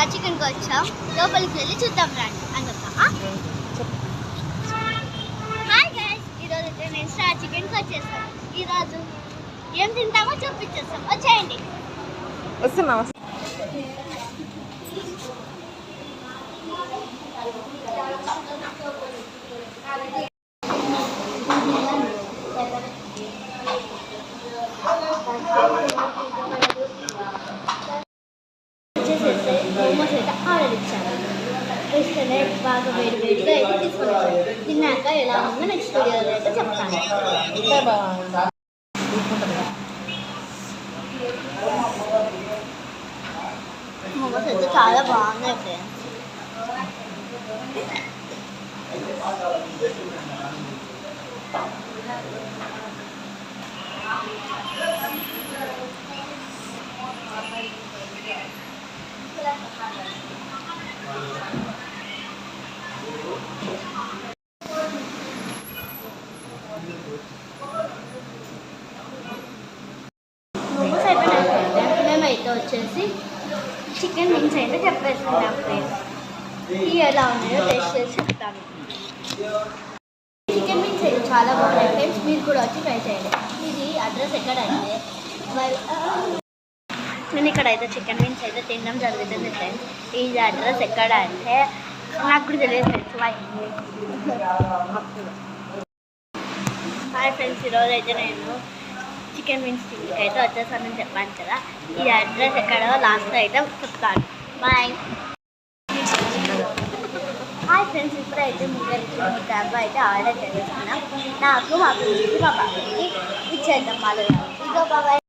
Star చికెన్కి వచ్చాం, లోపలికి వెళ్ళి చూద్దాం రండి అని చెప్తా. హాయ్ గైస్, ఈరోజు అయితే నేను స్టార్ చికెన్కి వచ్చేస్తాను. ఈరోజు ఏం తింటామో చూపించేస్తాం, వచ్చేయండి. వస్తున్నా. మోమోస్ అయితే ఆర్డర్ ఇచ్చాను. ఇస్తేనే బాగా వేడిగా అయితే తీసుకున్నాను. తిన్నాక ఎలా ఉందో నెక్స్ట్ వీడియోలో అయితే చెప్తాను. మోమోస్ అయితే చాలా బాగున్నాయి ఫ్రెండ్స్. మోమోస్ అయిపోయినాయి. మేమైతే వచ్చేసి చికెన్ వింగ్స్ అయితే చెప్పేసుకున్నాం ఫ్రెండ్స్. ఇవి ఎలా ఉన్నాయో టేస్ట్ చేసి చెప్తాను. చికెన్ వింగ్స్ అయితే చాలా బాగున్నాయి ఫ్రెండ్స్, మీరు కూడా వచ్చి ట్రై చేయండి. ఇది అడ్రస్ ఎక్కడంటే నేను ఇక్కడైతే చికెన్ వింగ్స్ అయితే తినడం జరుగుతుంది ఫ్రెండ్స్. ఇది అడ్రస్ ఎక్కడ అంటే నాకు కూడా తెలియదు ఫ్రెండ్స్. హాయ్ ఫ్రెండ్స్, ఈరోజు అయితే నేను చికెన్ వింగ్స్ తిండికి అయితే వచ్చేసానని చెప్పాను కదా. ఈ అడ్రస్ ఎక్కడో లాస్ట్లో అయితే చెప్తాను. బాయ్. హాయ్ ఫ్రెండ్స్, ఇప్పుడైతే ముగ్గురికి క్యాబ్ అయితే ఆర్డర్ చేస్తున్నాం. నాకు మా పిల్లలకి మా బాబాయ్కి ఇచ్చేద్దాం. వాళ్ళు ఇదో బాబాయ్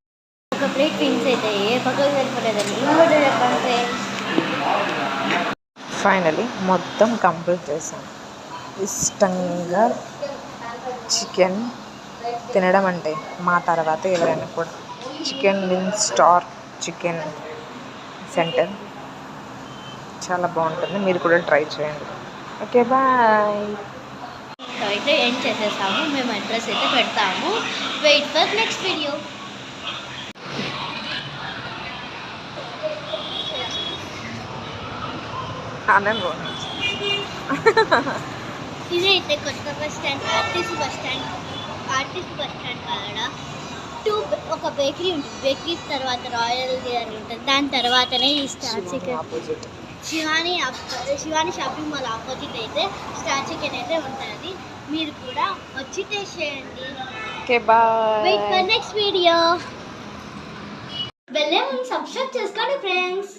ఒక ప్లేట్ వింగ్స్ అయితే ఏ పక్కకు సరిపోలేదండి. ఇంకోటి చెప్పండి. ఫైనలీ మొత్తం కంప్లీట్ చేశాను. ఇష్టంగా చికెన్ తినడం అంటే మా తర్వాత ఎవరైనా కూడా chicken wings star chicken centre చాలా బాగుంటుంది. మీరు కూడా ట్రై చేయండి. Okay, bye. అయితే ఏం చేసేసాము, మేము అడ్రస్ అయితే పెడతాము. Wait for next video. ఇది అయితే కొత్త bus stand, RTC bus stand కాడ ఒక బేకరీ ఉంటుంది. బేకరీ తర్వాత రాయల్ అని ఉంటుంది. దాని తర్వాతనే ఈ star chicken Shivani shopping mall opposite అయితే స్టార్ చికెన్ అయితే ఉంటుంది. మీరు కూడా వచ్చి టేస్ట్ చేయండి. Wait for next video. వెళ్ళే ముందు సబ్స్క్రైబ్ చేసుకోండి ఫ్రెండ్స్.